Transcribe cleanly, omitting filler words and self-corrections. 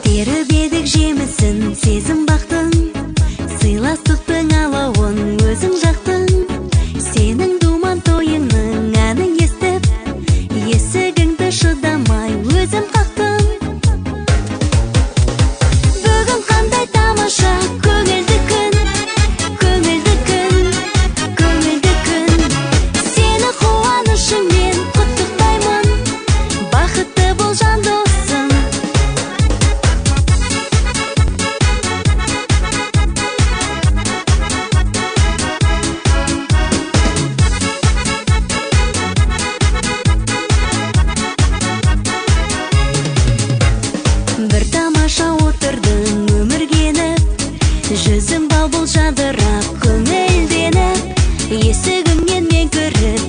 теріп едік жемісін, сезім бақтың, сыйластықтың алауын өзің жақтың. Сенің думан тойыңның әнін естіп, есігіңді шыдамай өзім қақтым. Бүгін қандай тамаша, көңілді күн, көңілді күн, көңілді күн. Сені қуанышыңмен құттықтаймын, бақытты бол жан досым. Бір тамаша отырдың өміргеніп, жүзің бал бұл жадырап көңілденіп, есігіңнен мен кіріп